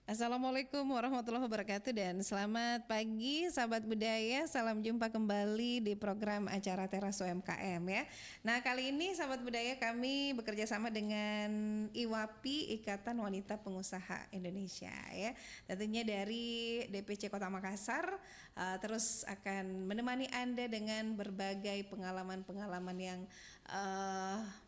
Assalamualaikum warahmatullahi wabarakatuh dan selamat pagi sahabat budaya. Salam jumpa kembali di program acara Teras UMKM ya. Nah, kali ini sahabat budaya kami bekerja sama dengan IWAPI, Ikatan Wanita Pengusaha Indonesia ya. Tentunya dari DPC Kota Makassar terus akan menemani Anda dengan berbagai pengalaman-pengalaman yang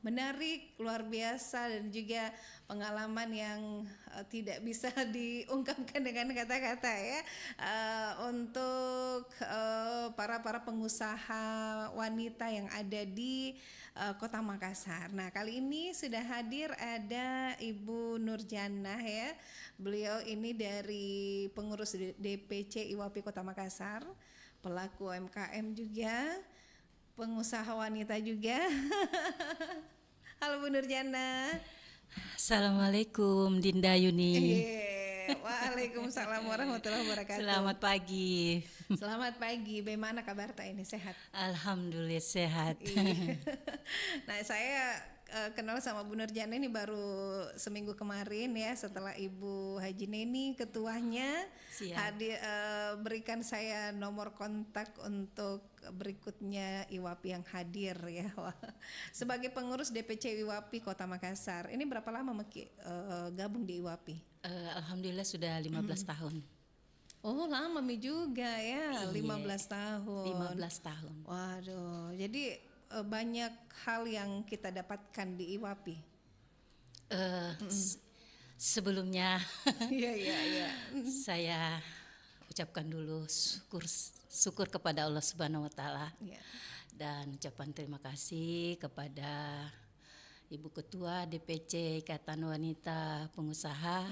menarik, luar biasa, dan juga pengalaman yang tidak bisa diungkapkan dengan kata-kata ya, untuk para pengusaha wanita yang ada di Kota Makassar. Nah, kali ini sudah hadir ada Ibu Nurjanah ya. Beliau ini dari pengurus DPC IWAPI Kota Makassar, pelaku UMKM juga, pengusaha wanita juga. Halo Bu Nurjanah. Assalamualaikum Dinda Yuni. Waalaikumsalam warahmatullahi wabarakatuh. Selamat pagi. Selamat pagi. Bagaimana kabar tak ini, sehat? Alhamdulillah sehat. Nah, saya kenal sama Bu Nurjanah ini baru seminggu kemarin ya, setelah Ibu Haji Neni ketuanya hadir, berikan saya nomor kontak untuk berikutnya IWAPI yang hadir ya. Sebagai pengurus DPC IWAPI Kota Makassar, ini berapa lama gabung di IWAPI? Alhamdulillah sudah 15 tahun. Oh, lama juga ya, 15 tahun. 15 tahun. Waduh, jadi banyak hal yang kita dapatkan di IWAPI. Sebelumnya Iya. saya ucapkan dulu syukur kepada Allah Subhanahu wa taala. Yeah. Dan ucapan terima kasih kepada Ibu Ketua DPC Ikatan Wanita Pengusaha,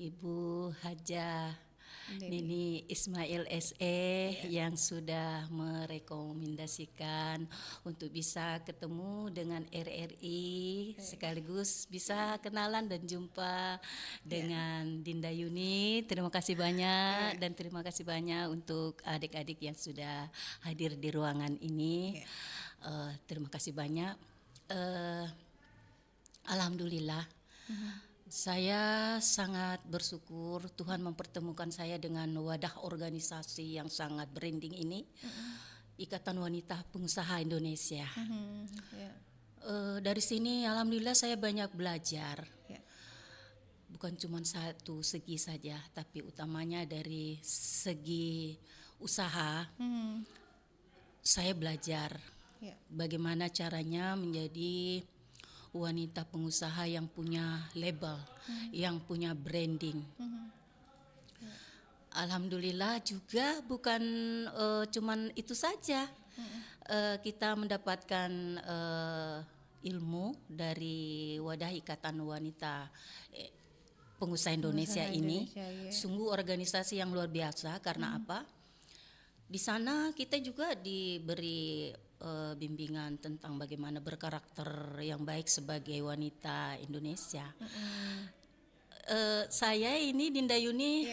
Ibu Haja Nini Ismail SE yang sudah merekomendasikan untuk bisa ketemu dengan RRI, sekaligus bisa kenalan dan jumpa dengan Dinda Yuni. Terima kasih banyak dan terima kasih banyak untuk adik-adik yang sudah hadir di ruangan ini. Terima kasih banyak. Alhamdulillah. Saya sangat bersyukur Tuhan mempertemukan saya dengan wadah organisasi yang sangat branding ini, Ikatan Wanita Pengusaha Indonesia. Dari sini alhamdulillah saya banyak belajar. Bukan cuma satu segi saja, tapi utamanya dari segi usaha. Saya belajar bagaimana caranya menjadi wanita pengusaha yang punya label, yang punya branding. Alhamdulillah juga bukan cuman itu saja. Kita mendapatkan ilmu dari wadah Ikatan Wanita Pengusaha Indonesia ini. Sungguh organisasi yang luar biasa karena apa? Di sana kita juga diberi bimbingan tentang bagaimana berkarakter yang baik sebagai wanita Indonesia. Saya ini Dinda Yuni,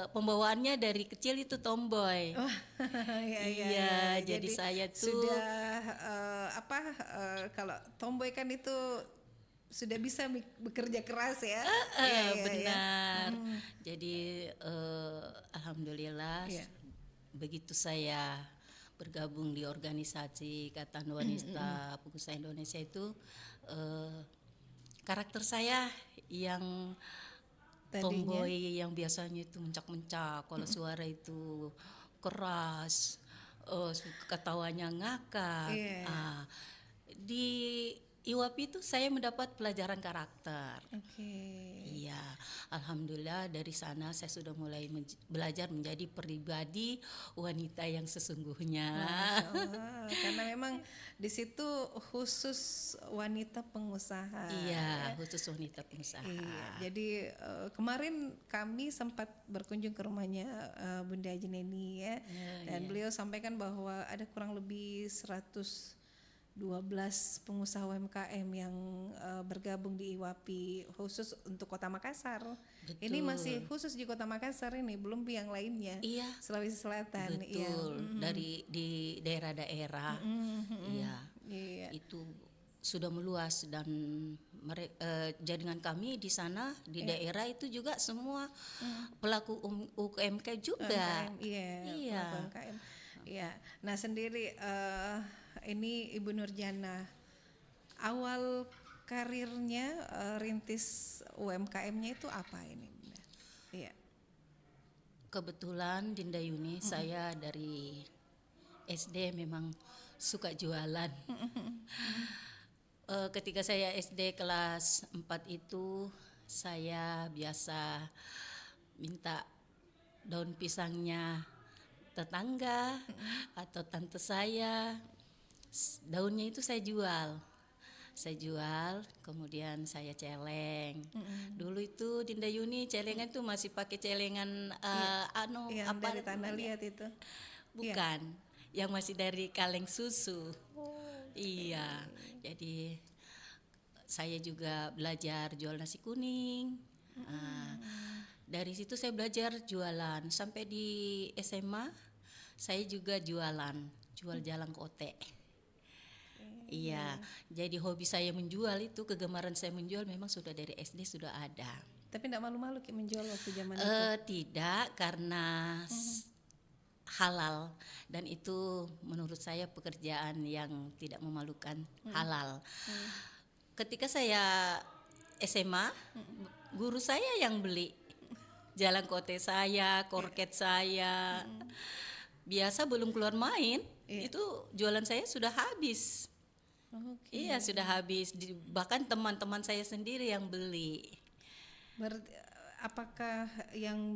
pembawaannya dari kecil itu tomboy. Iya, jadi saya tuh sudah kalau tomboy kan itu sudah bisa bekerja keras ya. Benar. Jadi alhamdulillah begitu saya bergabung di organisasi Ikatan Wanita Pengusaha Indonesia itu, karakter saya yang tomboy yang biasanya itu mencak-mencak, kalau suara itu keras, ketawanya ngakak. Di IWAPI itu saya mendapat pelajaran karakter. Iya, alhamdulillah dari sana saya sudah mulai belajar menjadi pribadi wanita yang sesungguhnya. Karena memang di situ khusus wanita pengusaha. Iya, khusus wanita pengusaha. Iya, jadi kemarin kami sempat berkunjung ke rumahnya Bunda Haji Neni ya, dan beliau sampaikan bahwa ada kurang lebih 112 pengusaha UMKM yang bergabung di IWAPI khusus untuk Kota Makassar. Betul. Ini masih khusus di Kota Makassar ini, belum yang lainnya. Iya. Sulawesi Selatan. Betul. Dari di daerah-daerah. Iya. Itu sudah meluas dan jaringan kami di sana di daerah itu juga semua pelaku UMKM juga. UMKM, iya, pelaku UMKM. Iya. Nah, sendiri ini Ibu Nurjana, awal karirnya rintis UMKM-nya itu apa ini? Iya. Kebetulan Dinda Yuni, saya dari SD memang suka jualan. Ketika saya SD kelas 4 itu saya biasa minta daun pisangnya tetangga atau tante saya. Daunnya itu saya jual. Kemudian saya celeng. Dulu itu Dinda Yuni celengan tuh masih pakai celengan yang apa dari tanah liat itu? Bukan, yang masih dari kaleng susu. Iya, jadi saya juga belajar jual nasi kuning. Dari situ saya belajar jualan sampai di SMA. Saya juga jual jalang kote. Iya, jadi hobi saya menjual itu, kegemaran saya menjual memang sudah dari SD sudah ada. Tapi tidak malu-malu menjual waktu zaman itu? Tidak, karena halal dan itu menurut saya pekerjaan yang tidak memalukan, halal. Ketika saya SMA, guru saya yang beli jalan kote saya, korket saya. Biasa belum keluar main, itu jualan saya sudah habis. Iya, sudah habis. Bahkan teman-teman saya sendiri yang beli. Berarti apakah yang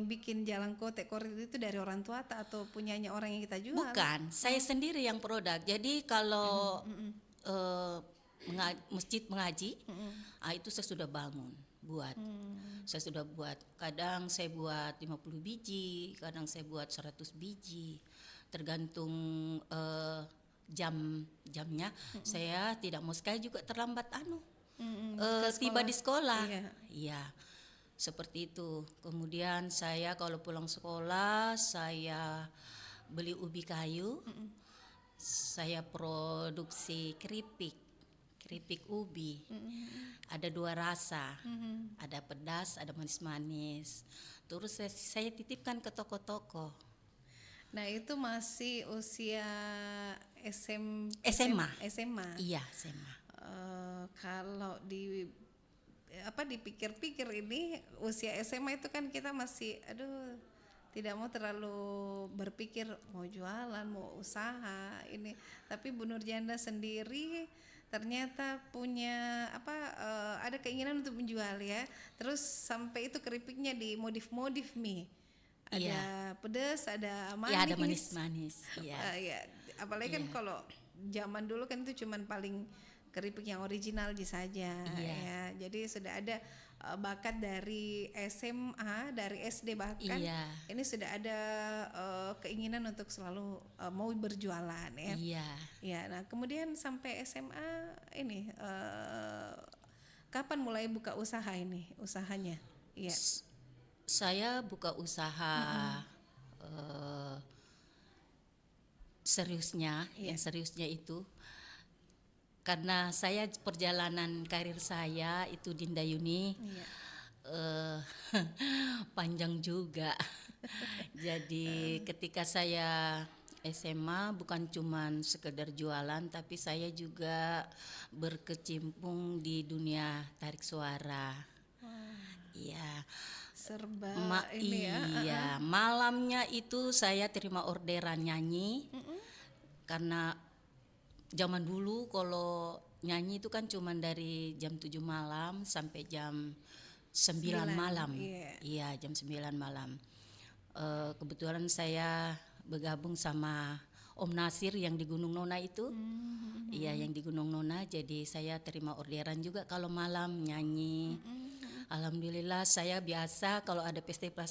bikin jalan kote itu dari orang tua atau punyanya orang yang kita jual? Bukan, saya sendiri yang produk. Jadi kalau masjid mengaji, itu saya sudah bangun buat. Saya sudah buat. Kadang saya buat 50 biji, kadang saya buat 100 biji. Tergantung jamnya. Saya tidak mau sekali juga terlambat tiba di sekolah. Iya. Seperti itu. Kemudian saya kalau pulang sekolah saya beli ubi kayu. Saya produksi keripik ubi. Ada 2 rasa. Ada pedas, ada manis-manis. Terus saya titipkan ke toko-toko. Nah, itu masih usia SMA. Iya, SMA. Kalau dipikir-pikir ini usia SMA itu kan kita masih tidak mau terlalu berpikir mau jualan, mau usaha ini. Tapi Bu Nurjana sendiri ternyata punya ada keinginan untuk menjual ya. Terus sampai itu keripiknya dimodif-modif nih. Ada pedas, ada manis. Ya, ada manis-manis. Iya. Apalagi kan kalau zaman dulu kan itu cuman paling keripik yang original saja. Ya. Jadi sudah ada bakat dari SMA, dari SD bahkan. Ini sudah ada keinginan untuk selalu mau berjualan ya. Iya. Ya, nah kemudian sampai SMA ini kapan mulai buka usaha ini, usahanya? Iya. Saya buka usaha seriusnya, yang seriusnya itu karena saya perjalanan karir saya itu Dinda Yuni panjang juga. Jadi ketika saya SMA bukan cuman sekedar jualan, tapi saya juga berkecimpung di dunia tarik suara. Iya. Serba Iya, malamnya itu saya terima orderan nyanyi. Karena zaman dulu kalau nyanyi itu kan cuma dari jam 7 malam sampai jam 9 malam. Iya, jam 9 malam. Kebetulan saya bergabung sama Om Nasir yang di Gunung Nona itu. Iya, yang di Gunung Nona, jadi saya terima orderan juga kalau malam nyanyi. Alhamdulillah saya biasa kalau ada festival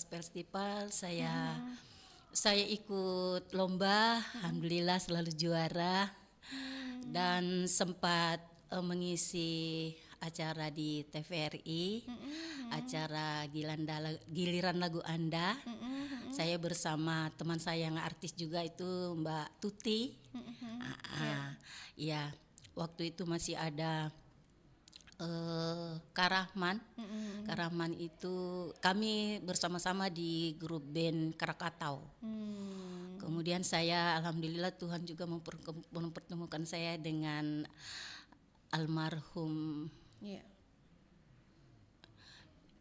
saya ikut lomba, alhamdulillah selalu juara. Dan sempat mengisi acara di TVRI, acara Giliran Lagu Anda. Saya bersama teman saya yang artis juga itu Mbak Tuti. Iya. waktu itu masih ada Karahman. Karahman itu kami bersama-sama di grup band Krakatau. Kemudian saya alhamdulillah Tuhan juga mempertemukan saya dengan almarhum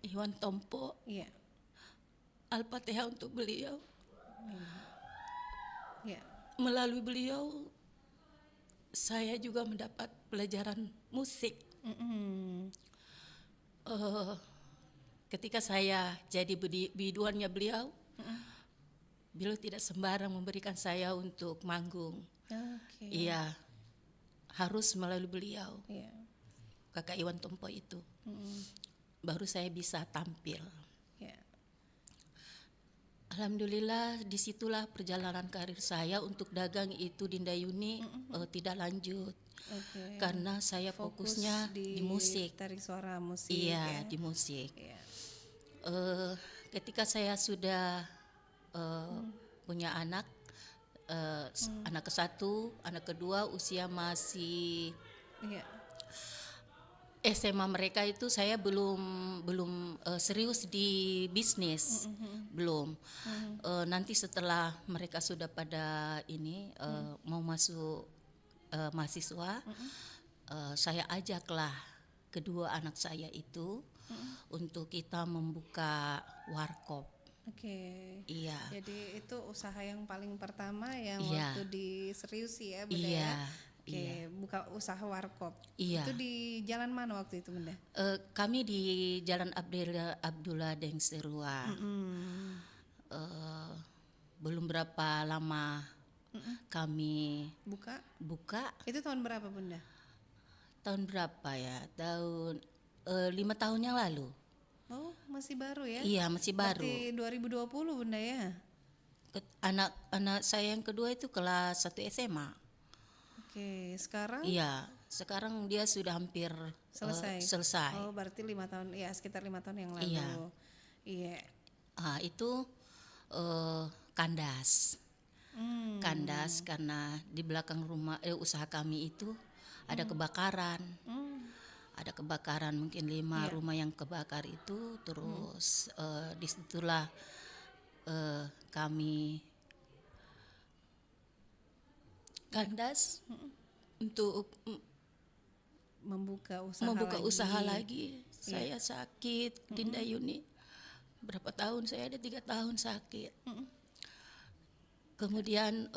Iwan Tompo. Al-Fatihah untuk beliau. Melalui beliau saya juga mendapat pelajaran musik. Ketika saya jadi biduannya beliau, beliau tidak sembarang memberikan saya untuk manggung. Iya, harus melalui beliau. Kakak Iwan Tompo itu, baru saya bisa tampil. Alhamdulillah disitulah perjalanan karir saya untuk dagang itu Dinda Yuni tidak lanjut. Karena saya fokusnya di musik, tarik suara musik. Iya, di musik. Ketika saya sudah punya anak, anak ke-1, anak kedua usia masih SMA, mereka itu saya belum serius di bisnis, belum. Nanti setelah mereka sudah pada ini mau masuk mahasiswa, saya ajaklah kedua anak saya itu untuk kita membuka warkop. Iya. Jadi itu usaha yang paling pertama yang Iya. waktu diseriusi ya Bunda Iya. ya. Buka usaha warkop. Iya. Itu di jalan mana waktu itu Bunda? Kami di Jalan Abdullah Deng Serua. Belum berapa lama kami buka. Itu tahun berapa Bunda? Tahun berapa ya? Tahun 5 tahun yang lalu. Oh, masih baru ya? Iya, masih baru. Berarti 2020 Bunda ya? Anak saya yang kedua itu kelas 1 SMA. Sekarang? Iya, sekarang dia sudah hampir selesai. Oh, berarti 5 tahun, ya sekitar 5 tahun yang lalu. Iya. Itu kandas. Kandas karena di belakang rumah usaha kami itu ada kebakaran. Ada kebakaran mungkin 5 rumah yang kebakar itu, terus disitulah kami kandas untuk membuka usaha lagi. Saya sakit, Dinda Yuni. Berapa tahun? Saya ada 3 tahun sakit. Kemudian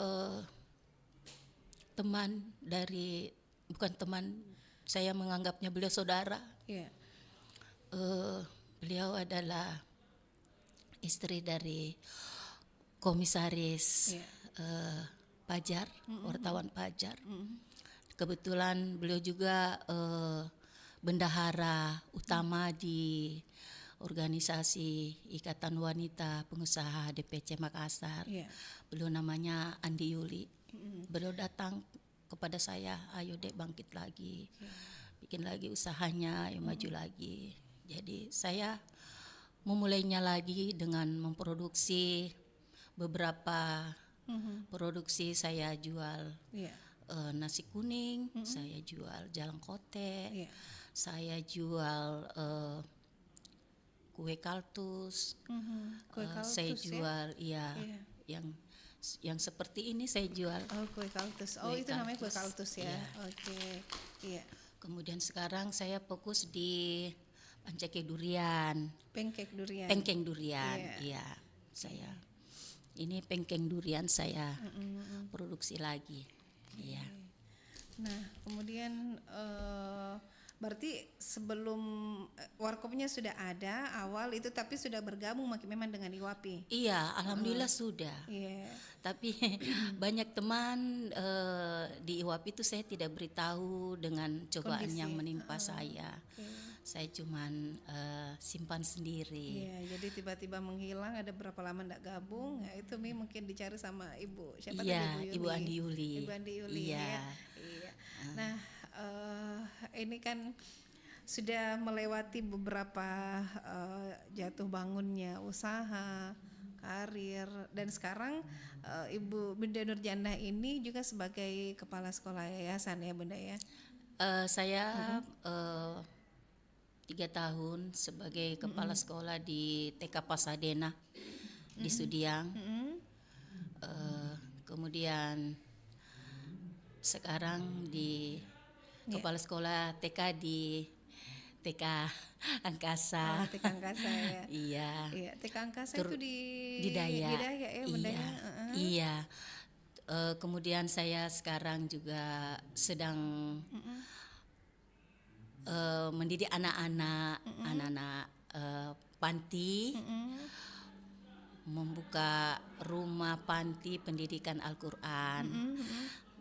bukan teman, saya menganggapnya beliau saudara. Beliau adalah istri dari komisaris Pajar, wartawan Pajar. Kebetulan beliau juga bendahara utama di organisasi Ikatan Wanita Pengusaha DPC Makassar. Beliau namanya Andi Yuli. Beliau datang kepada saya, ayo dek bangkit lagi, bikin lagi usahanya, ayo maju lagi. Jadi saya memulainya lagi dengan memproduksi beberapa produksi. Saya jual nasi kuning, saya jual jalang kote, saya jual kue kaltus, saya jual yang seperti ini saya jual. Oh, kue kaltus. Oh, itu namanya kue kaltus ya. Iya. Kemudian sekarang saya fokus di pancake durian. Pancake durian. Pancake durian. Iya. Saya ini pancake durian saya produksi lagi. Iya. Nah, kemudian berarti sebelum warkopnya sudah ada awal itu, tapi sudah bergabung memang dengan Iwapi. Iya, alhamdulillah sudah. Tapi banyak teman di Iwapi itu saya tidak beritahu dengan cobaan yang menimpa saya. Saya cuman simpan sendiri. Jadi tiba-tiba menghilang, ada berapa lama enggak gabung, itu mungkin dicari sama ibu. Siapa Ibu Andi Yuli. Ibu Andi Yuli. Iya. Nah, ini kan sudah melewati beberapa jatuh bangunnya usaha, karir, dan sekarang Ibu Bunda Nurjannah ini juga sebagai kepala sekolah yayasan ya Bunda ya. Saya 3 tahun sebagai kepala sekolah di TK Pasadena di Sudiang. Kemudian sekarang di kepala sekolah TK di TK Angkasa. TK Angkasa ya. Iya. Iya, TK Angkasa itu Di Daya. Di Daya ya, Bunda Iya. ya. Iya. Kemudian saya sekarang juga sedang mendidik anak-anak panti, membuka rumah panti pendidikan Al-Quran.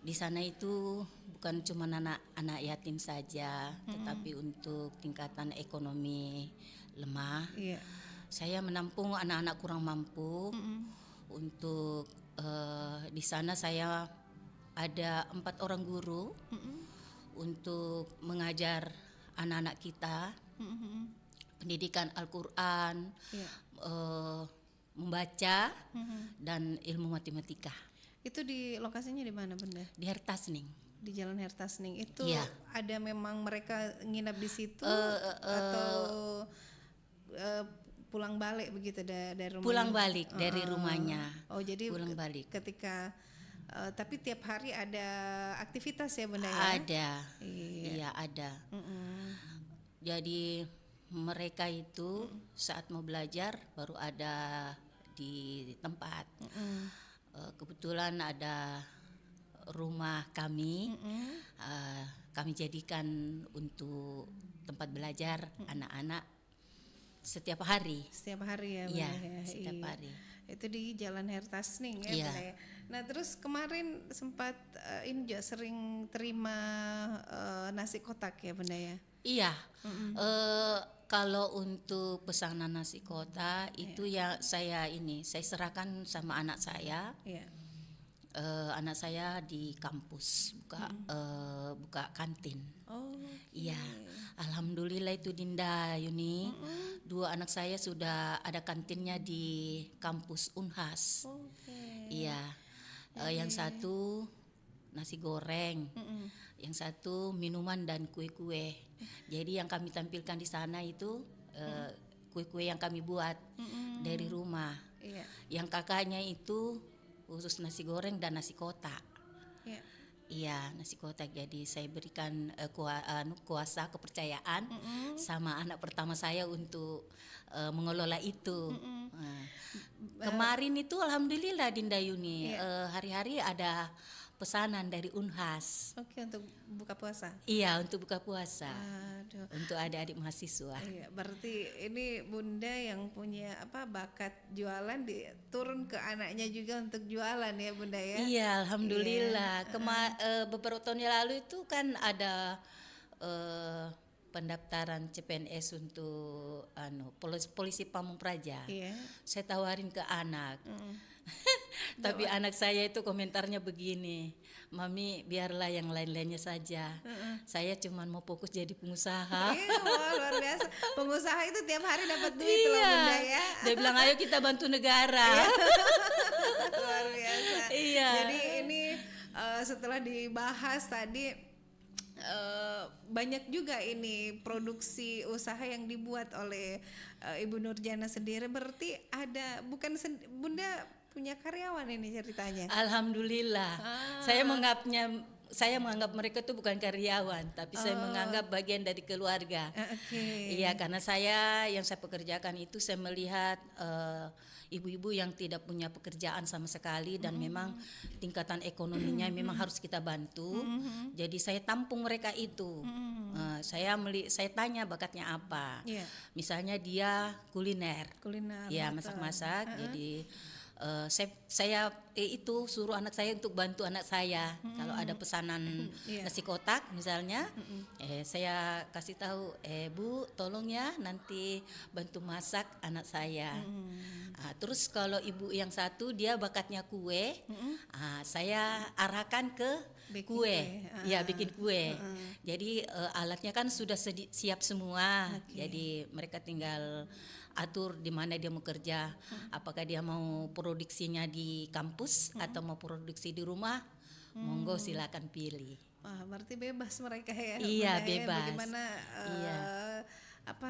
Di sana itu bukan cuma anak-anak yatim saja, tetapi untuk tingkatan ekonomi lemah. Iya. Saya menampung anak-anak kurang mampu. Untuk di sana saya ada 4 orang guru untuk mengajar anak-anak kita pendidikan Al-Quran, membaca dan ilmu matematika. Itu di lokasinya di mana, Bunda? Di Hertasning. Di Jalan Hertasning. Itu Iya. ada memang mereka nginap di situ atau pulang balik begitu dari rumah? Pulang balik dari rumahnya. Oh, jadi pulang balik. ketika tapi tiap hari ada aktivitas ya, Bunda ya? Ada. Iya. Iya, ada. Jadi mereka itu saat mau belajar baru ada di tempat. Kebetulan ada rumah kami, kami jadikan untuk tempat belajar anak-anak setiap hari. Setiap hari ya, Iya, Bunda ya? setiap Iya. hari. Itu di Jalan Hertasning ya, Iya. Bunda ya. Nah, terus kemarin sempat ini juga sering terima nasi kotak ya, Bunda ya? Iya. Kalau untuk pesanan nasi kotak itu ya saya serahkan sama anak saya. Iya. Anak saya di kampus buka kantin. Oh. Iya, alhamdulillah itu Dinda Yuni. 2 anak saya sudah ada kantinnya di kampus Unhas. Oke. Iya, yang satu nasi goreng, yang satu minuman dan kue-kue. Jadi yang kami tampilkan di sana itu kue-kue yang kami buat dari rumah. Iya. Yang kakaknya itu khusus nasi goreng dan nasi kotak. Iya. Iya, nasi kotak. Jadi saya berikan kuasa kepercayaan sama anak pertama saya untuk mengelola itu. Kemarin itu alhamdulillah Dinda Yuni, hari-hari ada pesanan dari Unhas. Oke, untuk buka puasa. Iya, untuk buka puasa. Aduh. Untuk adik-adik mahasiswa. Iya, berarti ini Bunda yang punya bakat jualan turun ke anaknya juga untuk jualan ya, Bunda ya. Iya, alhamdulillah. Beberapa tahun yang lalu itu kan ada pendaftaran CPNS untuk polisi Pamung Praja. Iya. Saya tawarin ke anak. Tapi anak saya itu komentarnya begini, Mami biarlah yang lain-lainnya saja. Saya cuma mau fokus jadi pengusaha. Iya, wah, luar biasa. Pengusaha itu tiap hari dapat duit loh, Bunda ya. Dia bilang ayo kita bantu negara. Luar biasa. Iya. Jadi ini setelah dibahas tadi banyak juga ini produksi usaha yang dibuat oleh Ibu Nurjana sendiri. Berarti ada Bunda punya karyawan ini ceritanya. Alhamdulillah. Saya menganggap mereka itu bukan karyawan, tapi saya menganggap bagian dari keluarga. Oke. Iya, karena yang saya pekerjakan itu saya melihat ibu-ibu yang tidak punya pekerjaan sama sekali dan memang tingkatan ekonominya memang harus kita bantu. Jadi saya tampung mereka itu. Saya tanya bakatnya apa. Iya. Misalnya dia kuliner. Ya, masak-masak. Jadi saya itu suruh anak saya untuk bantu anak saya. Kalau ada pesanan nasi kotak misalnya, saya kasih tahu, Bu tolong ya nanti bantu masak anak saya. Terus kalau ibu yang satu dia bakatnya kue, saya arahkan ke kue. Ya, bikin kue. Jadi alatnya kan sudah siap semua. Jadi mereka tinggal atur di mana dia mau kerja, apakah dia mau produksinya di kampus atau mau produksi di rumah, monggo silakan pilih. Wah, berarti bebas mereka ya. Iya, Bunda ya. bebas. Bagaimana Iya. apa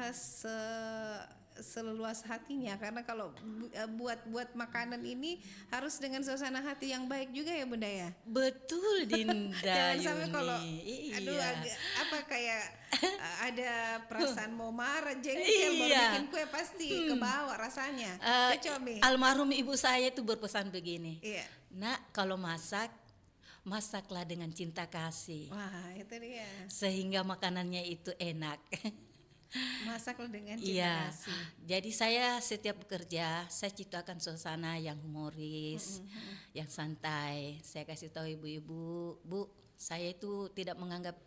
seleluas hatinya, karena kalau buat makanan ini harus dengan suasana hati yang baik juga ya Bunda ya. Betul Dinda Jangan sampai Yuni. kalau aduh Iya. agak apa kayak ada perasaan mau marah, jengkel baru Iya. bikin kue pasti ke bawah rasanya. Eh, Comi. almarhum ibu saya itu berpesan begini, Iya. nak kalau masak, masaklah dengan cinta kasih, Wah, itu dia. sehingga makanannya itu enak. Masaklah dengan cinta Iya, kasih. jadi saya setiap bekerja, saya ciptakan suasana yang humoris, yang santai. Saya kasih tahu ibu-ibu, Bu, saya itu tidak menganggap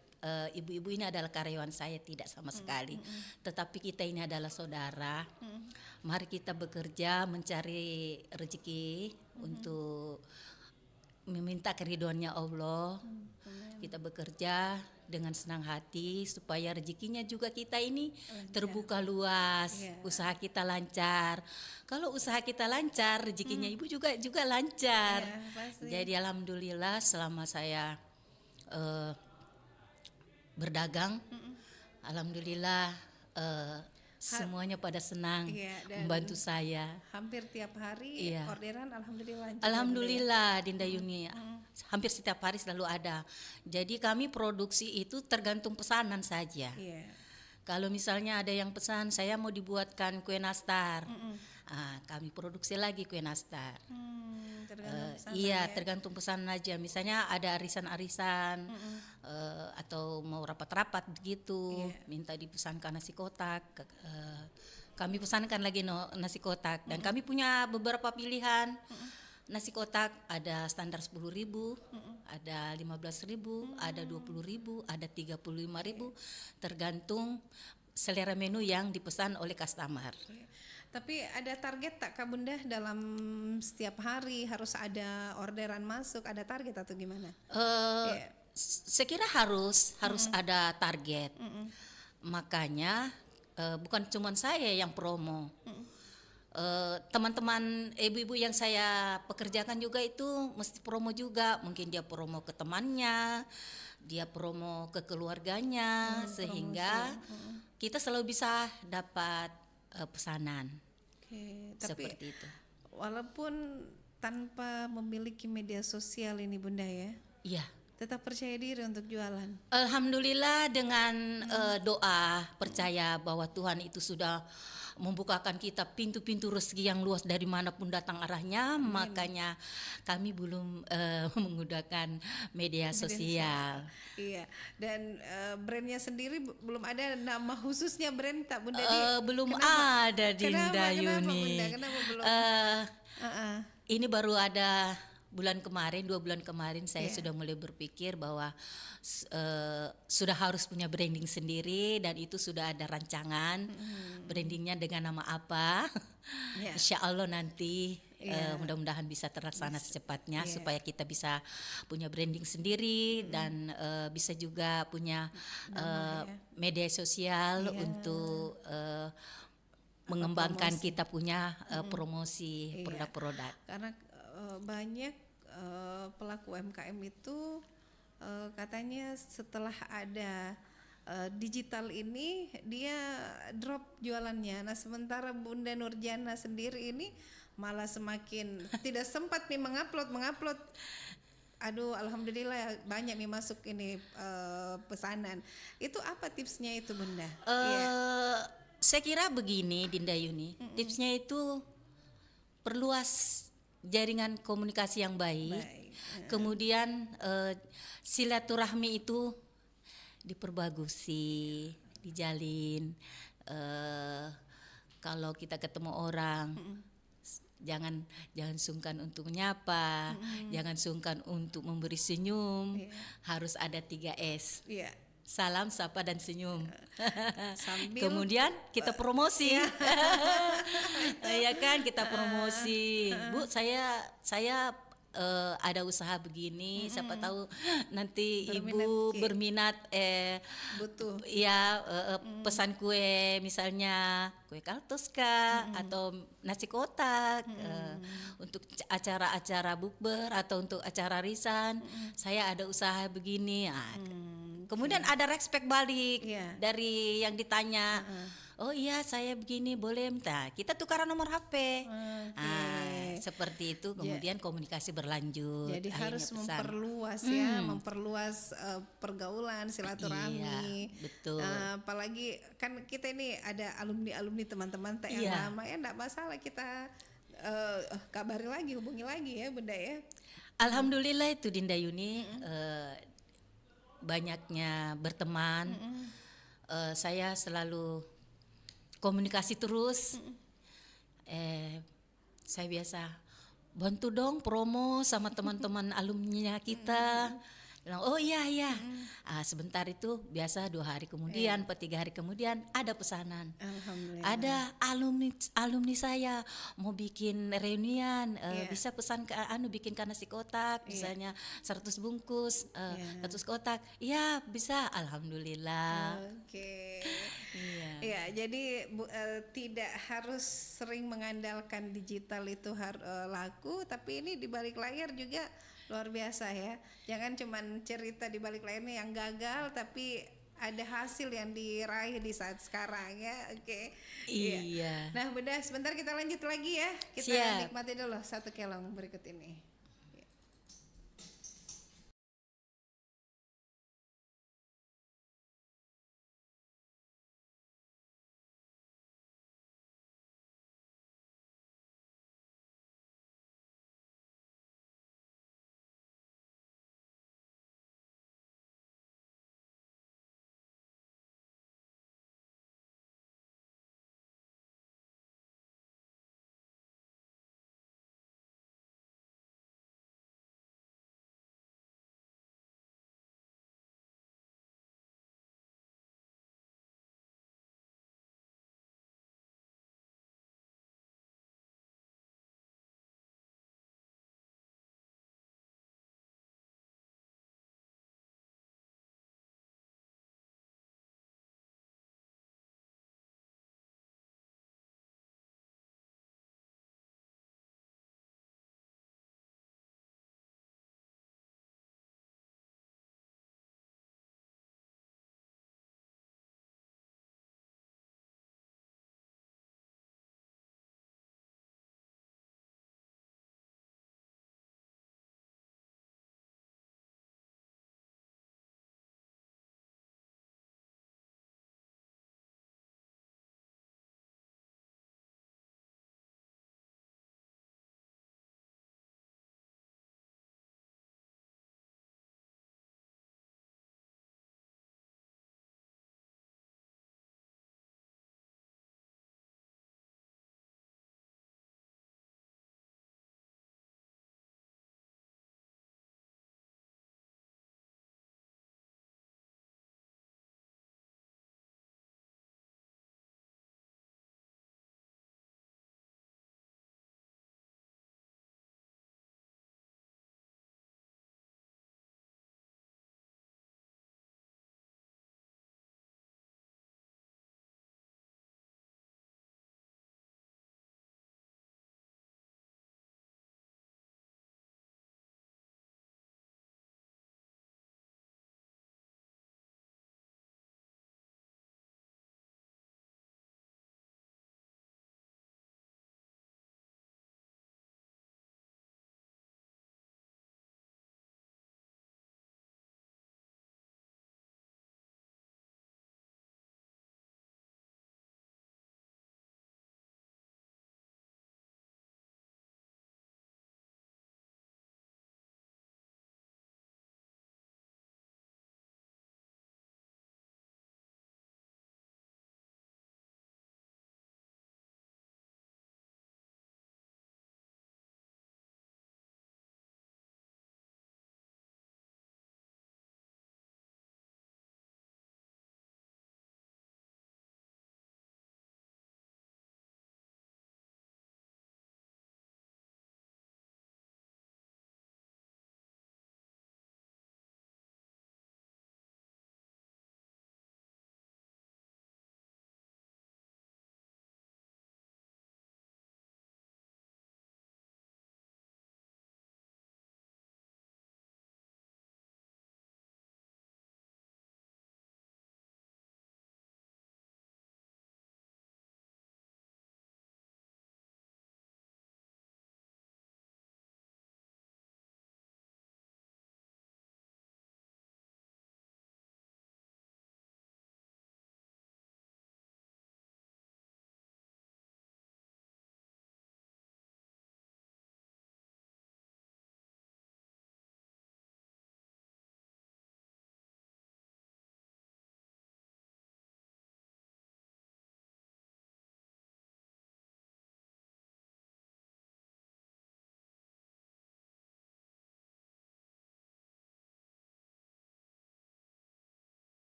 ibu-ibu ini adalah karyawan saya, tidak sama sekali. Tetapi kita ini adalah saudara. Mari kita bekerja mencari rezeki untuk meminta keriduannya Allah. Kita bekerja dengan senang hati supaya rezekinya juga kita ini terbuka luas, Iya. usaha kita lancar. Kalau usaha kita lancar, rezekinya ibu juga lancar. Iya, pasti. Jadi alhamdulillah selama saya berdagang, alhamdulillah semuanya pada senang Iya, dan membantu saya. Hampir tiap hari Iya. orderan alhamdulillah lancar. Alhamdulillah Dinda Yuni, hampir setiap hari selalu ada. Jadi kami produksi itu tergantung pesanan saja. Iya. Kalau misalnya ada yang pesan saya mau dibuatkan kue nastar, kami produksi lagi kue nastar. Tergantung pesanan Iya, ya. tergantung pesanan aja. Misalnya ada arisan-arisan atau mau rapat-rapat begitu, minta dipesankan nasi kotak. Kami pesankan lagi nasi kotak, dan kami punya beberapa pilihan. Nasi kotak ada standar 10.000, ada 15.000, ada 20.000, ada 35.000, tergantung selera menu yang dipesan oleh customer. Iya. Tapi ada target tak Kak Bunda dalam setiap hari harus ada orderan masuk, ada target atau gimana? Iya. Saya kira harus ada target. Makanya bukan cuma saya yang promo. Teman-teman ibu-ibu yang saya pekerjakan juga itu mesti promo juga. Mungkin dia promo ke temannya, dia promo ke keluarganya, sehingga kita selalu bisa dapat pesanan. Oke, tapi Seperti itu. walaupun tanpa memiliki media sosial ini Bunda ya, Iya. tetap percaya diri untuk jualan. Alhamdulillah dengan doa, percaya bahwa Tuhan itu sudah membukakan kita pintu-pintu rezeki yang luas dari manapun datang arahnya. Makanya kami belum menggunakan media sosial. Iya, dan brandnya sendiri belum ada nama khususnya brand tak Bunda? Belum Kenapa? ada Dinda Kenapa Yuni. Bunda? Kenapa belum? Ini baru ada bulan kemarin, 2 bulan kemarin saya sudah mulai berpikir bahwa sudah harus punya branding sendiri, dan itu sudah ada rancangan brandingnya dengan nama apa. Iya. Insya Allah nanti mudah-mudahan bisa terlaksana secepatnya, supaya kita bisa punya branding sendiri dan bisa juga punya media sosial untuk mengembangkan kita punya promosi produk-produk. Karena banyak pelaku UMKM itu katanya setelah ada digital ini dia drop jualannya. Nah sementara Bunda Nurjana sendiri ini malah semakin tidak sempat nih mengupload. Aduh, alhamdulillah banyak nih masuk ini pesanan. Itu apa tipsnya itu Bunda? Saya kira begini Dinda Yuni, tipsnya itu perluas jaringan komunikasi yang baik. Kemudian silaturahmi itu diperbagusi, dijalin. Kalau kita ketemu orang, jangan sungkan untuk menyapa, jangan sungkan untuk memberi senyum. Harus ada 3S. Iya. Salam, sapa, dan senyum. Sambil Kemudian kita promosi, ya kan, kita promosi. Bu, saya ada usaha begini, siapa tahu nanti Berminat, ibu Ki. berminat Butuh. ya pesan kue, misalnya kue kaltus kah, atau nasi kotak, untuk acara-acara bukber atau untuk acara risan, saya ada usaha begini. Nah, kemudian ada respect balik Iya. dari yang ditanya. Oh iya saya begini boleh minta, kita tukaran nomor HP. Oke. Seperti itu kemudian komunikasi berlanjut. Jadi akhirnya harus pesan. memperluas ya, memperluas pergaulan, silaturahmi. Iya, betul. Apalagi kan kita ini ada alumni teman-teman yang Iya. lama ya, enggak masalah kita kabari lagi, hubungi lagi ya Bunda ya. Alhamdulillah itu Dinda Yuni, banyaknya berteman. Saya selalu komunikasi terus. Saya biasa bantu dong promo sama teman-teman alumni kita. Bilang, oh iya. Sebentar itu biasa 2 hari kemudian, 3 hari kemudian ada pesanan. Alhamdulillah. Ada alumni saya mau bikin reunian, bisa pesan ke bikin nasi kotak, misalnya 100 bungkus, 100 kotak. Iya bisa, alhamdulillah. Oke. Iya. Ya, jadi tidak harus sering mengandalkan digital itu laku, tapi ini di balik layar juga luar biasa ya. Jangan cuman cerita di balik layarnya yang gagal, tapi ada hasil yang diraih di saat sekarang ya. Oke. Iya. Nah, Bunda, sebentar kita lanjut lagi ya. Kita Siap. nikmati dulu satu kelong berikut ini.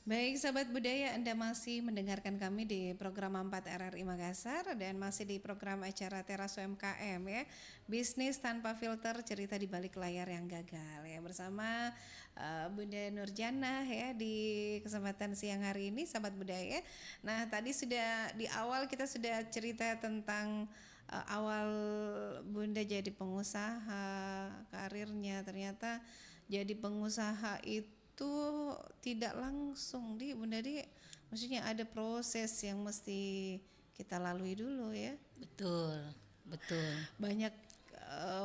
Baik sahabat budaya, Anda masih mendengarkan kami di program 4 RRI Makassar dan masih di program acara Teras UMKM ya. Bisnis tanpa filter, cerita di balik layar yang gagal ya, bersama Bunda Nurjana ya di kesempatan siang hari ini sahabat budaya. Nah, tadi sudah di awal kita sudah cerita tentang awal Bunda jadi pengusaha, karirnya ternyata jadi pengusaha itu tidak langsung di Bunda Di, maksudnya ada proses yang mesti kita lalui dulu ya. Betul, betul. Banyak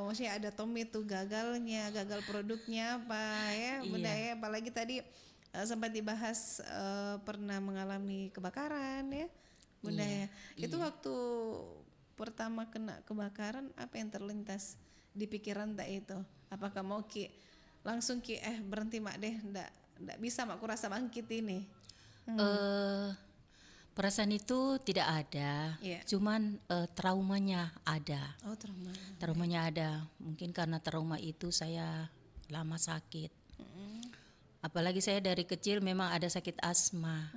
maksudnya ada Tommy tuh gagal produknya apa ya Bunda ya, apalagi tadi sempat dibahas pernah mengalami kebakaran ya Bunda ya. Itu waktu pertama kena kebakaran apa yang terlintas di pikiran tak itu? Apakah mau langsung berhenti mak deh, ndak bisa mak kurasa bangkit ini. Perasaan itu tidak ada, cuman traumanya ada. Oh, trauma. Traumanya ada, mungkin karena trauma itu saya lama sakit. Apalagi saya dari kecil memang ada sakit asma.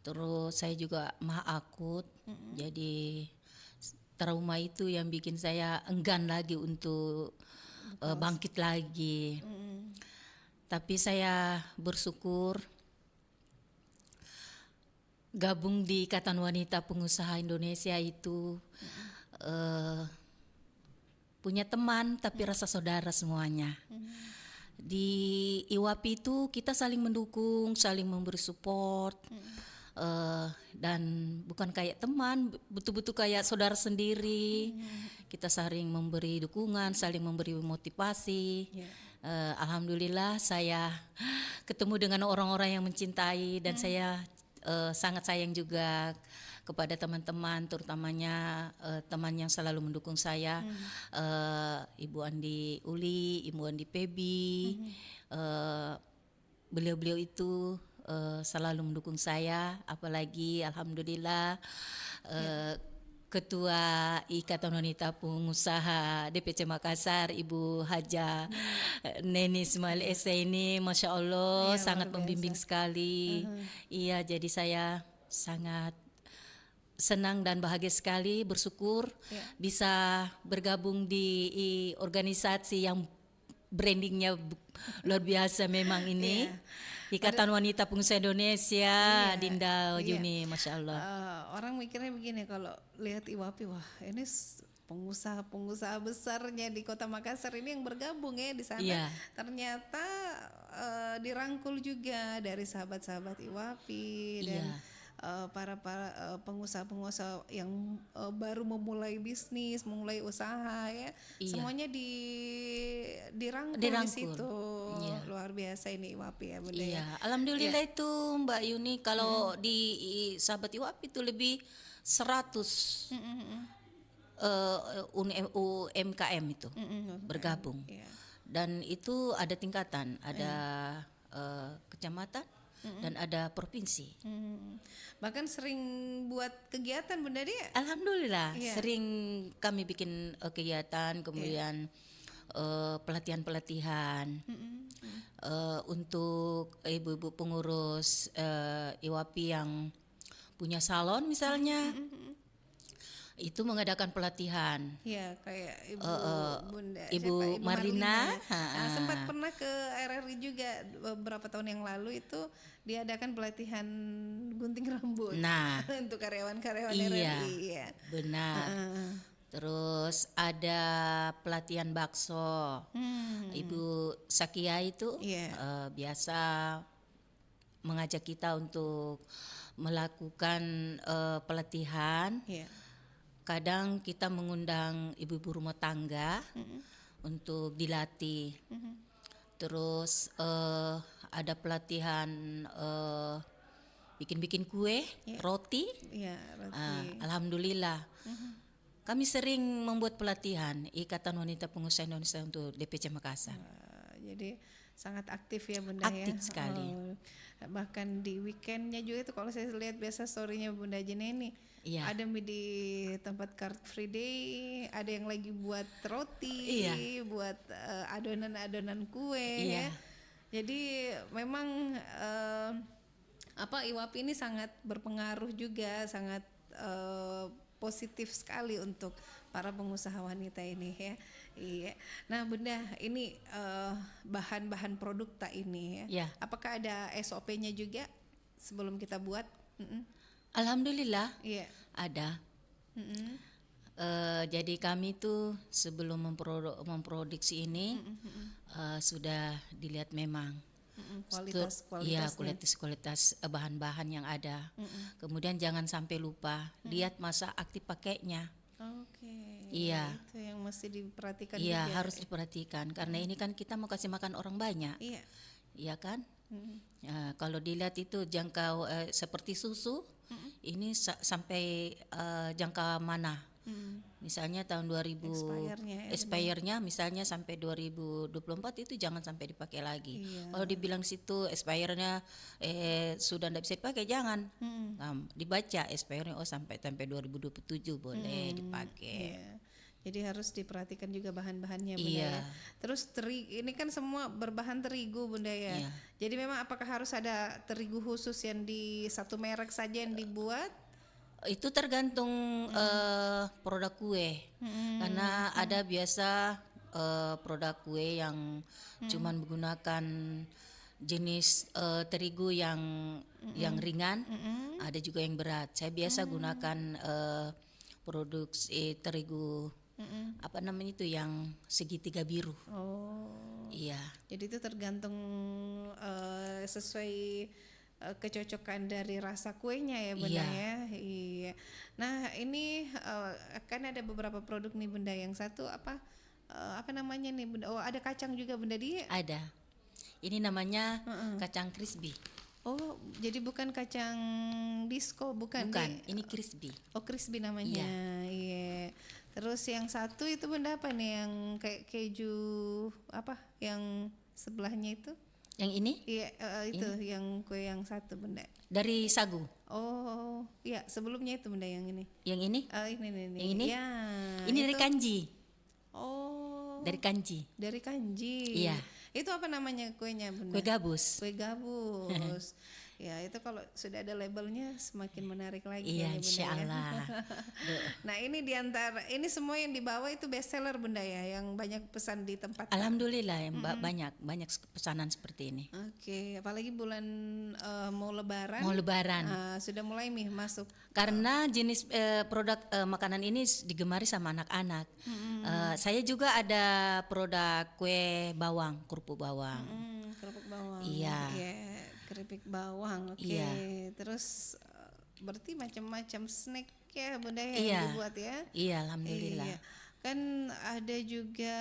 Terus saya juga mah akut, jadi trauma itu yang bikin saya enggan lagi untuk bangkit lagi. Tapi saya bersyukur gabung di Ikatan Wanita Pengusaha Indonesia itu punya teman tapi rasa saudara semuanya. Di IWAPI itu kita saling mendukung, saling memberi support. Dan bukan kayak teman, betul-betul kayak saudara sendiri. Kita saling memberi dukungan, saling memberi motivasi. Alhamdulillah saya ketemu dengan orang-orang yang mencintai dan saya sangat sayang juga kepada teman-teman, terutamanya teman yang selalu mendukung saya, Ibu Andi Uli, Ibu Andi Pebi. Beliau-beliau itu selalu mendukung saya, apalagi alhamdulillah Ketua Ikatan Wanita Pengusaha DPC Makassar Ibu Haja Neni Ismail Esa ini Masya Allah sangat membimbing sekali. Iya, jadi saya sangat senang dan bahagia sekali, bersyukur bisa bergabung di organisasi yang brandingnya luar biasa memang ini. Ikatan Wanita Pengusaha Indonesia, Dinda Yuni, Masya Allah. Orang mikirnya begini kalau lihat IWAPI, wah ini pengusaha besarnya di Kota Makassar ini yang bergabung ya di sana. Ternyata dirangkul juga dari sahabat-sahabat IWAPI dan para pengusaha-pengusaha yang baru memulai bisnis, memulai usaha ya, semuanya dirangkul di situ. Luar biasa ini IWAPI ya Bunda. Alhamdulillah itu Mbak Yuni, kalau di sahabat IWAPI itu lebih 100 UMKM itu bergabung. Dan itu ada tingkatan, ada kecamatan dan ada provinsi. Bahkan sering buat kegiatan Bunda Dia. Alhamdulillah sering kami bikin kegiatan, kemudian pelatihan-pelatihan untuk ibu-ibu pengurus IWAPI yang punya salon misalnya. Itu mengadakan pelatihan. Ya, kayak Ibu Marina. Sempat pernah ke RRI juga beberapa tahun yang lalu, itu diadakan pelatihan gunting rambut. Nah, untuk karyawan-karyawan RRI. Iya, benar. Terus ada pelatihan bakso. Ibu Sakia itu biasa mengajak kita untuk melakukan pelatihan. Kadang kita mengundang ibu-ibu rumah tangga untuk dilatih. Terus ada pelatihan bikin-bikin kue, roti. Alhamdulillah. Kami sering membuat pelatihan Ikatan Wanita Pengusaha Indonesia untuk DPC Makassar. Jadi sangat aktif ya Bunda. Aktif sekali. Bahkan di weekendnya juga itu kalau saya lihat biasa storynya Bunda Jeneni. Ada di tempat Car Free Day, ada yang lagi buat roti, buat adonan-adonan kue ya. Jadi memang IWAP ini sangat berpengaruh juga, sangat positif sekali untuk para pengusaha wanita ini ya. Iya. Nah Bunda, ini bahan-bahan produk tak ini ya. Ya. Apakah ada SOP-nya juga sebelum kita buat? Alhamdulillah Iya. ada. Jadi kami tuh sebelum memproduksi ini sudah dilihat memang kualitas bahan-bahan yang ada. Kemudian jangan sampai lupa lihat masa aktif pakainya. Oke. Iya. Itu yang mesti diperhatikan Iya, juga. harus diperhatikan karena ini kan kita mau kasih makan orang banyak. Iya. Iya kan? Kalau dilihat itu jangka seperti susu, ini sampai jangka mana? Misalnya tahun 2000 expire-nya misalnya sampai 2024 itu jangan sampai dipakai lagi. Iya. Kalau dibilang situ expire-nya sudah tidak bisa dipakai, jangan. Nah, dibaca expire-nya sampai 2027 boleh dipakai. Iya. Jadi harus diperhatikan juga bahan-bahannya Bunda Iya. ya. Terus ini kan semua berbahan terigu Bunda ya. Iya. Jadi memang apakah harus ada terigu khusus yang di satu merek saja yang dibuat? Itu tergantung produk kue. Karena ada biasa produk kue yang cuman menggunakan jenis terigu yang ringan, ada juga yang berat. Saya biasa gunakan produksi terigu apa namanya itu yang segitiga biru. Oh. Iya. Jadi itu tergantung sesuai kecocokan dari rasa kuenya ya Bunda ya. Iya. Nah ini kan ada beberapa produk nih Bunda. Yang satu apa namanya nih Bunda? Oh ada kacang juga Bunda dia. Ada. Ini namanya kacang crispy. Oh jadi bukan kacang disco bukan? Bukan. Ini crispy. Oh crispy namanya. Iya. Terus yang satu itu Bunda apa nih yang kayak keju apa? Yang sebelahnya itu? Yang ini? Iya itu yang kue yang satu Bunda. Dari sagu. Oh iya sebelumnya itu Bunda yang ini. Yang ini? Ini. Yang ini? Ya, ini dari kanji. Oh. Dari kanji. Dari kanji. Iya. Itu apa namanya kuenya Bunda? Kue gabus. Kue gabus. Ya itu kalau sudah ada labelnya semakin menarik lagi. Iya, ya, Bunda, insya Allah. Nah ini diantara ini semua yang dibawa itu best seller Bunda ya, yang banyak pesan di tempat. Alhamdulillah ya Mbak, banyak pesanan seperti ini. Oke, apalagi bulan mau Lebaran. Mau Lebaran. Sudah mulai nih masuk. Karena jenis produk makanan ini digemari sama anak-anak. Saya juga ada produk kue bawang, kerupuk bawang. Kerupuk bawang. Iya. Keripik bawang. Oke. Iya. Terus berarti macam-macam snack ya Bunda yang dibuat ya. Iya, alhamdulillah. Iya. Kan ada juga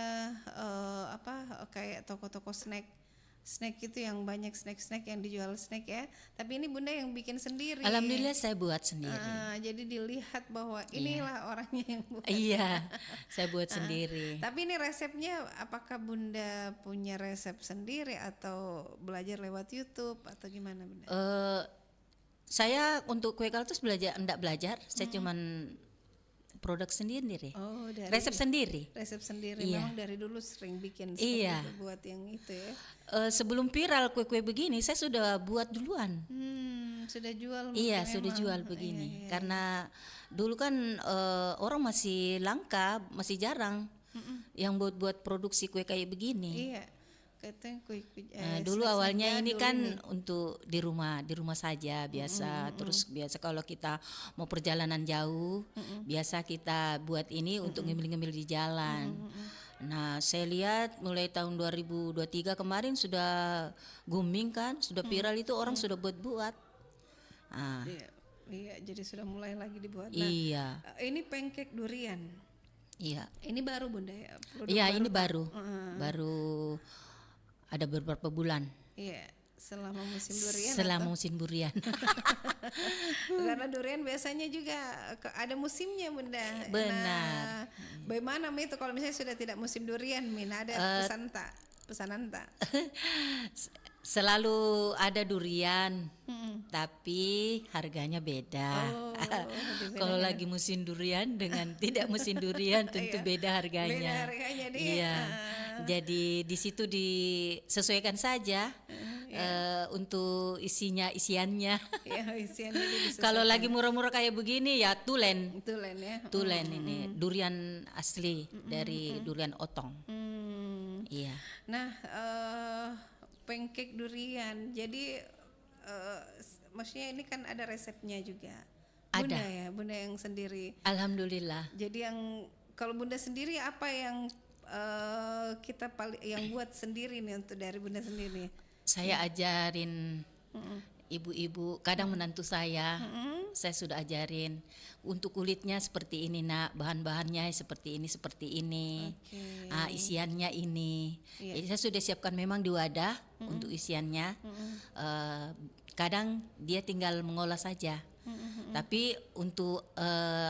kayak toko-toko snack itu yang banyak snack yang dijual snack ya. Tapi ini Bunda yang bikin sendiri. Alhamdulillah saya buat sendiri. Jadi dilihat bahwa inilah orangnya yang buat. Iya, saya buat sendiri. Tapi ini resepnya apakah Bunda punya resep sendiri atau belajar lewat YouTube atau gimana Bunda? Saya untuk kue kaltus enggak belajar, saya cuman produk sendiri. Oh, resep sendiri. Resep sendiri. Iya. Memang dari dulu sering bikin Iya. itu buat yang itu ya. Sebelum viral kue-kue begini saya sudah buat duluan. Sudah jual. Iya, sudah jual begini. Iya. Karena dulu kan orang masih langka, masih jarang yang buat produksi kue kayak begini. Iya. Katanya kue dulu awalnya ini kan untuk di rumah saja biasa. Terus biasa kalau kita mau perjalanan jauh, biasa kita buat ini untuk ngemil-ngemil di jalan. Nah, saya lihat mulai tahun 2023 kemarin sudah booming kan, sudah viral itu orang sudah buat-buat. Iya, jadi sudah mulai lagi dibuat. Nah, iya. Ini pancake durian. Iya. Ini baru Bunda ya? Iya, ini baru. Baru ada beberapa bulan. Iya, selama musim durian. Selama musim durian. Karena durian biasanya juga ada musimnya Bunda. Benar. Nah, bagaimana itu kalau misalnya sudah tidak musim durian, Min? Ada pesanan tak? Selalu ada durian, tapi harganya beda. Kalau lagi musim durian dengan tidak musim durian tentu beda harganya. Beda harganya dia. Iya. Jadi di situ disesuaikan saja untuk isiannya. Ya, isiannya disesuaikan. Kalau lagi murah-murah kayak begini ya tulen. Tulen ya. Tulen ini durian asli dari durian otong. Iya. Nah, pancake durian. Jadi maksudnya ini kan ada resepnya juga. Bunda Ada. ya, Bunda yang sendiri. Alhamdulillah. Jadi yang kalau Bunda sendiri apa yang kita yang buat sendiri nih untuk dari Bunda sendiri? Saya ajarin ibu-ibu, kadang menantu saya sudah ajarin untuk kulitnya seperti ini nak, bahan-bahannya seperti ini. Okay. Isiannya ini. Iya. Jadi saya sudah siapkan memang di wadah untuk isiannya. Kadang dia tinggal mengolah saja. Tapi untuk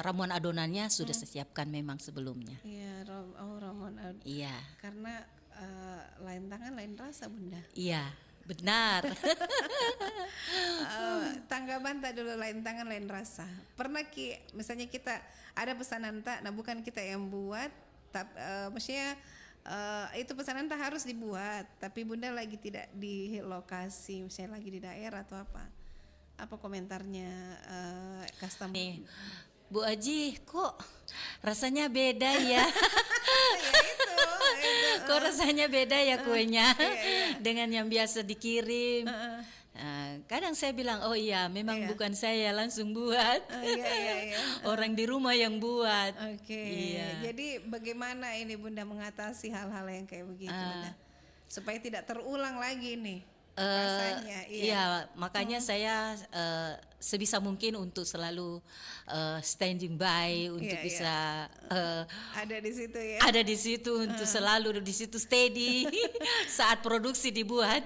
ramuan adonannya sudah saya siapkan memang sebelumnya. Iya, ramuan. Iya. Karena lain tangan lain rasa Bunda. Iya, benar. Tanggapan tak dulu, lain tangan lain rasa. Pernah misalnya kita ada pesanan tak, nah bukan kita yang buat, tapi maksudnya itu pesanan tak harus dibuat, tapi Bunda lagi tidak di lokasi, misalnya lagi di daerah atau apa komentarnya customer? Nih, Bu Aji, kok rasanya beda ya? Ya itu. Kok rasanya beda ya kuenya dengan yang biasa dikirim? Kadang saya bilang, oh iya, memang bukan saya langsung buat. Iya. Orang di rumah yang buat. Oke. Iya. Jadi bagaimana ini Bunda mengatasi hal-hal yang kayak begitu Bunda? Supaya tidak terulang lagi nih rasanya. Iya, makanya saya sebisa mungkin untuk selalu standing by untuk bisa ada di situ ya. ada di situ untuk selalu di situ steady saat produksi dibuat.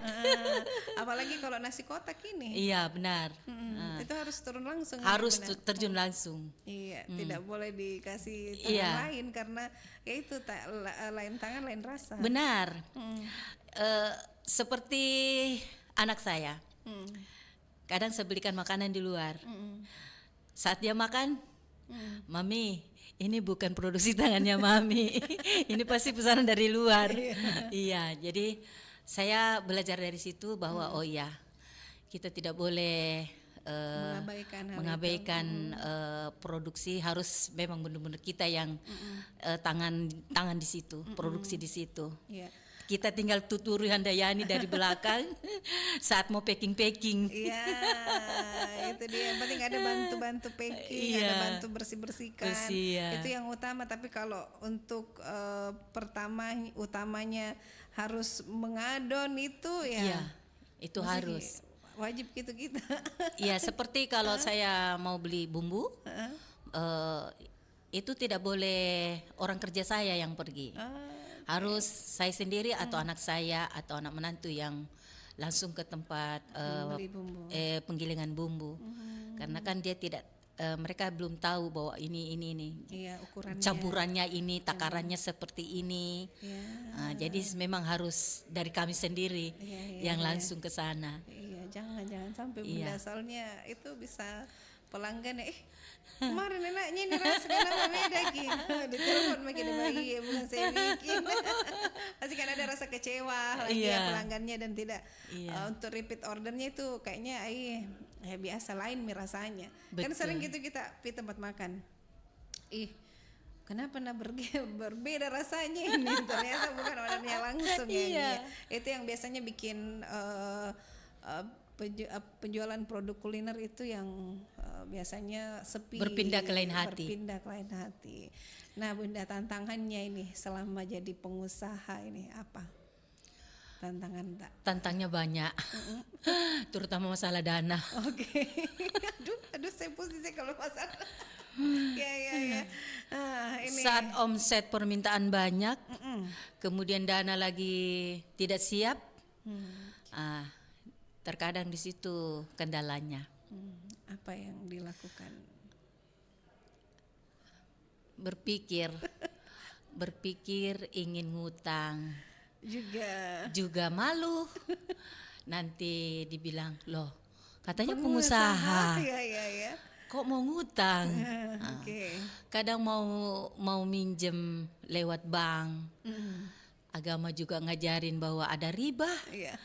Apalagi kalau nasi kotak ini. Iya benar. Itu harus turun langsung. Harus ya, Bunda? terjun langsung. Iya, tidak boleh dikasih tangan lain karena ya itu lain tangan lain rasa. Benar. Seperti anak saya. Kadang saya belikan makanan di luar. Saat dia makan, Mami, ini bukan produksi tangannya Mami. Ini pasti pesanan dari luar. Iya, jadi saya belajar dari situ bahwa oh iya, kita tidak boleh mengabaikan produksi, harus memang benar-benar kita yang tangan di situ, produksi di situ. Iya. Kita tinggal tuturi Handayani dari belakang saat mau packing. Iya, itu dia. Yang penting ada bantu-bantu packing, ada bantu bersih-bersihkan. Itu yang utama. Tapi kalau untuk utamanya harus mengadon itu ya. Itu harus. Wajib gitu kita. Iya, seperti kalau saya mau beli bumbu, itu tidak boleh orang kerja saya yang pergi. Harus saya sendiri atau anak saya atau anak menantu yang langsung ke tempat penggilingan bumbu. Karena kan dia tidak mereka belum tahu bahwa ini. Iya, ukurannya. Campurannya ini, takarannya seperti ini. Jadi memang harus dari kami sendiri yang langsung ke sana. Iya, jangan sampai Bunda, soalnya itu bisa pelanggan kemarin enaknya ini rasa kenapa beda gitu. Ditelepon makin dibagi ya, bukan saya bikin. Pasti kan ada rasa kecewa lagi ya pelanggannya dan tidak untuk repeat ordernya itu kayaknya biasa lain rasanya. Kan sering gitu kita di tempat makan. Kenapa berbeda rasanya ini? Ternyata bukan ordernya langsung ya. Itu yang biasanya bikin penjualan produk kuliner itu yang biasanya sepi, berpindah ke lain hati. Nah Bunda, tantangannya ini selama jadi pengusaha ini apa? Tantangnya banyak, terutama masalah dana. Oke. Aduh saya posisi kalau masalah. Ya. Ini. Saat omset permintaan banyak, kemudian dana lagi tidak siap, terkadang di situ kendalanya. Apa yang dilakukan? Berpikir ingin ngutang. Juga malu. Nanti dibilang, loh, katanya pengusaha. Iya. Kok mau ngutang? Kadang mau minjem lewat bank. agama juga ngajarin bahwa ada riba. Iya.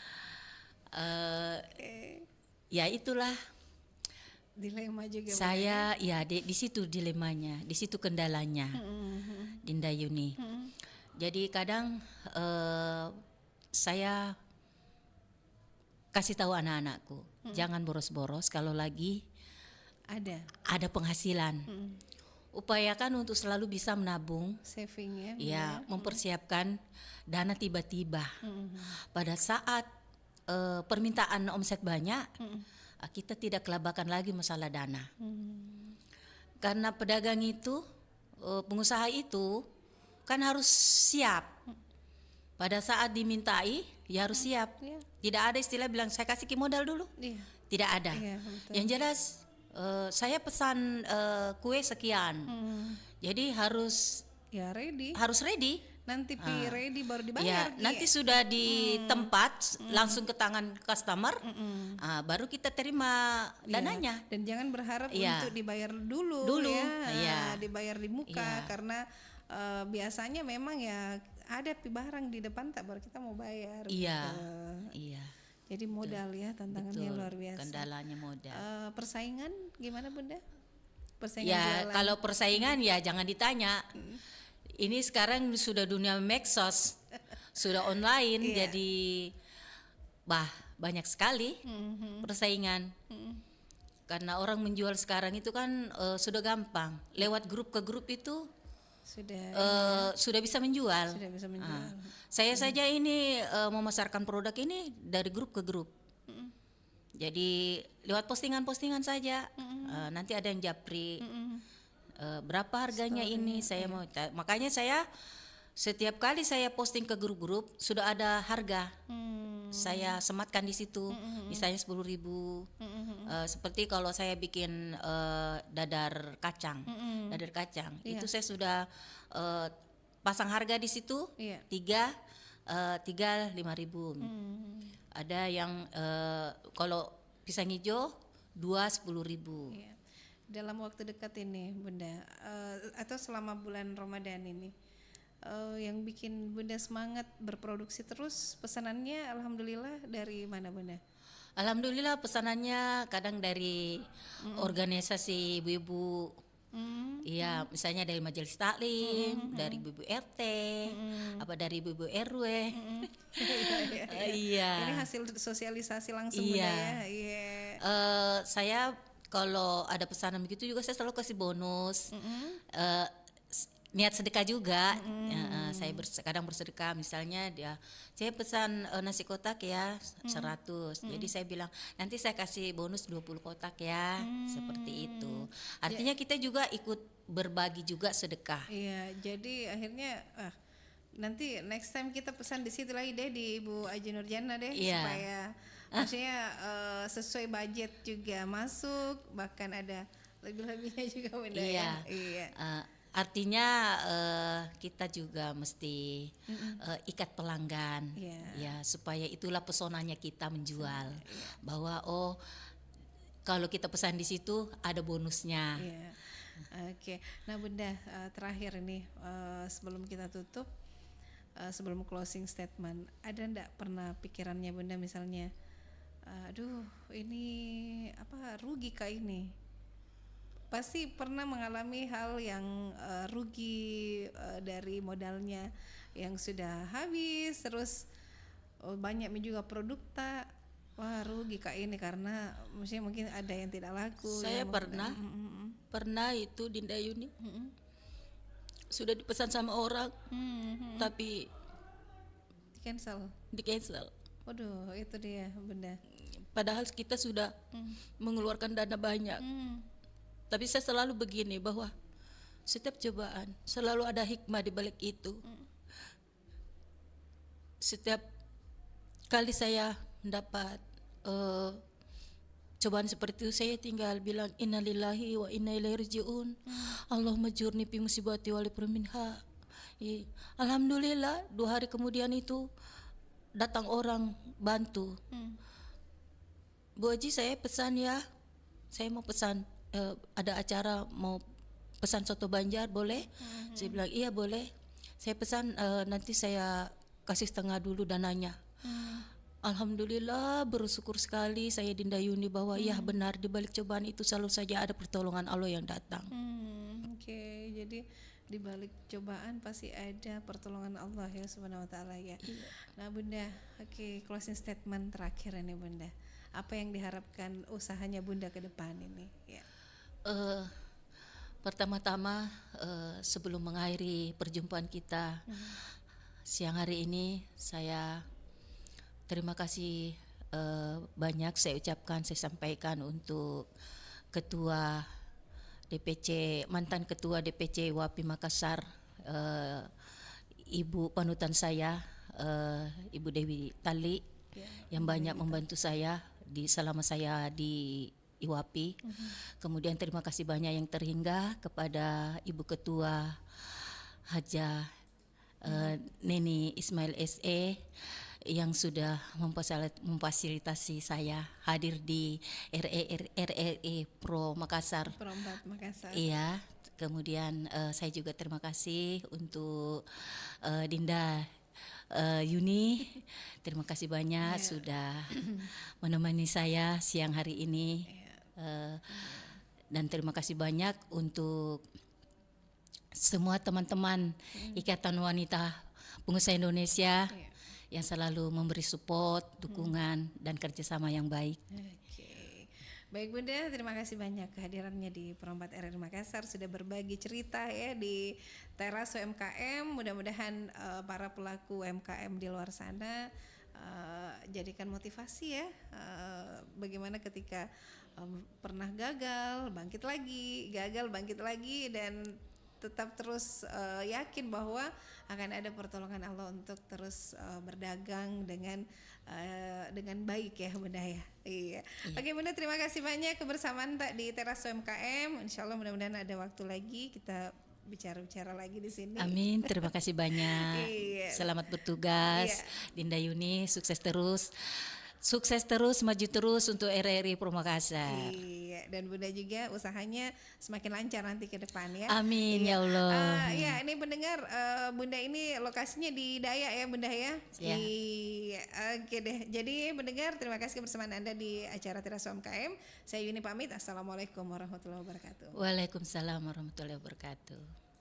Ya itulah Dilema juga. saya ya di situ dilemanya, di situ kendalanya Dinda Yuni. Jadi kadang saya kasih tahu anak-anakku, jangan boros-boros kalau lagi ada penghasilan. Upayakan untuk selalu bisa menabung, saving ya, mempersiapkan dana tiba-tiba. Pada saat permintaan omset banyak, kita tidak kelabakan lagi masalah dana. Karena pedagang itu, pengusaha itu kan harus siap. Pada saat dimintai, ya harus siap. Tidak ada istilah bilang saya kasih modal dulu. Tidak ada. Yang jelas saya pesan kue sekian. Jadi harus ready. Nanti ready baru dibayar. Nanti sudah di tempat langsung ke tangan customer, baru kita terima dananya. Dan jangan berharap untuk dibayar dulu ya. Dibayar di muka karena biasanya memang ya ada barang di depan tak baru kita mau bayar. Iya. Jadi modal ya tantangannya luar biasa. Kendalanya modal. Persaingan gimana Bunda? Persaingan jualan. Kalau persaingan ya jangan ditanya. Ini sekarang sudah dunia medsos, sudah online, jadi banyak sekali persaingan. Karena orang menjual sekarang itu kan sudah gampang, lewat grup ke grup itu sudah bisa menjual. Saya saja ini memasarkan produk ini dari grup ke grup. Jadi lewat postingan-postingan saja, nanti ada yang japri. Berapa harganya ini saya mau, makanya saya setiap kali saya posting ke grup-grup sudah ada harga, saya sematkan di situ, misalnya 10.000. Seperti kalau saya bikin dadar kacang, itu saya sudah pasang harga di situ, 3 5.000. Ada yang kalau pisang hijau 2 10.000. Dalam waktu dekat ini Bunda, atau selama bulan Ramadan ini, yang bikin Bunda semangat berproduksi terus pesanannya alhamdulillah dari mana Bunda? Alhamdulillah pesanannya kadang dari organisasi ibu-ibu, iya, misalnya dari majelis taklim, dari ibu-ibu RT, apa dari ibu-ibu RW. Iya. Ini hasil sosialisasi langsung Bunda ya. Saya kalau ada pesanan begitu juga saya selalu kasih bonus, niat sedekah juga. Saya kadang bersedekah, misalnya saya pesan nasi kotak ya 100, jadi saya bilang nanti saya kasih bonus 20 kotak ya, seperti itu. Artinya kita juga ikut berbagi juga sedekah. Iya, jadi akhirnya nanti next time kita pesan di situ lagi deh di Ibu Aji Nurjana deh, supaya maksudnya sesuai budget juga masuk, bahkan ada lebih-lebihnya juga Bunda. Iya. Artinya kita juga mesti ikat pelanggan, ya, supaya itulah pesonanya kita menjual, bahwa kalau kita pesan di situ ada bonusnya. Oke. Nah Bunda, terakhir ini sebelum kita tutup, sebelum closing statement, ada ndak pernah pikirannya Bunda misalnya, aduh ini rugi kah ini? Pasti pernah mengalami hal yang rugi dari modalnya yang sudah habis, terus banyak juga produk tak, rugi kah ini karena mungkin ada yang tidak laku. Saya pernah itu Dinda Yuni, sudah dipesan sama orang, tapi di cancel. Waduh, itu dia Bunda. Padahal kita sudah mengeluarkan dana banyak. Tapi saya selalu begini, bahwa setiap cobaan selalu ada hikmah di balik itu. Setiap kali saya mendapat cobaan seperti itu, saya tinggal bilang innalillahi wa inna ilaihi rajiun. Allahumma jurni fi musibati wa lipur minha. Alhamdulillah 2 hari kemudian itu datang orang bantu. Bu Haji, saya pesan ya, saya mau pesan, ada acara mau pesan soto Banjar boleh? Saya bilang iya boleh. Saya pesan nanti saya kasih setengah dulu dananya. Alhamdulillah, bersyukur sekali saya Dinda Yuni bahwa ya benar, di balik cobaan itu selalu saja ada pertolongan Allah yang datang. Oke, jadi di balik cobaan pasti ada pertolongan Allah ya Subhanahu wa taala ya. Nah, Bunda, oke, closing statement terakhir ini Bunda. Apa yang diharapkan usahanya Bunda ke depan ini? Ya. Pertama-tama sebelum mengakhiri perjumpaan kita siang hari ini, saya terima kasih banyak saya ucapkan, saya sampaikan untuk Ketua DPC, mantan Ketua DPC WAPI Makassar, Ibu panutan saya, Ibu Dewi Tali, yang banyak membantu saya selama saya di IWAPI. Kemudian terima kasih banyak yang terhingga kepada Ibu Ketua Haja Neni Ismail SE yang sudah memfasilitasi saya hadir di RRI Pro Makassar. Perombat Makassar. Iya. Kemudian saya juga terima kasih untuk Dinda Yuni, terima kasih banyak sudah menemani saya siang hari ini. Dan terima kasih banyak untuk semua teman-teman Ikatan Wanita Pengusaha Indonesia yang selalu memberi support, dukungan, dan kerjasama yang baik. Oke. Baik Bunda, terima kasih banyak kehadirannya di Perombat RRI Makassar, sudah berbagi cerita ya di teras UMKM. Mudah-mudahan para pelaku UMKM di luar sana jadikan motivasi ya, bagaimana ketika pernah gagal, bangkit lagi, gagal, bangkit lagi, dan tetap terus yakin bahwa akan ada pertolongan Allah untuk terus berdagang dengan baik ya Bunda ya. Iya. Oke Bunda, terima kasih banyak kebersamaan di teras UMKM. Insya Allah mudah-mudahan ada waktu lagi kita bicara-bicara lagi di sini. Amin, terima kasih banyak. Selamat bertugas, Dinda Yuni, sukses terus. Sukses terus, maju terus untuk RRI Pro Makassar. Iya, dan Bunda juga usahanya semakin lancar nanti ke depan ya. Amin ya Allah. Ya, ini pendengar, Bunda ini lokasinya di Dayak ya Bunda ya. Iya, oke deh. Jadi pendengar, terima kasih kebersamaan Anda di acara Teras UMKM. Saya Yuni pamit. Assalamualaikum warahmatullahi wabarakatuh. Waalaikumsalam warahmatullahi wabarakatuh.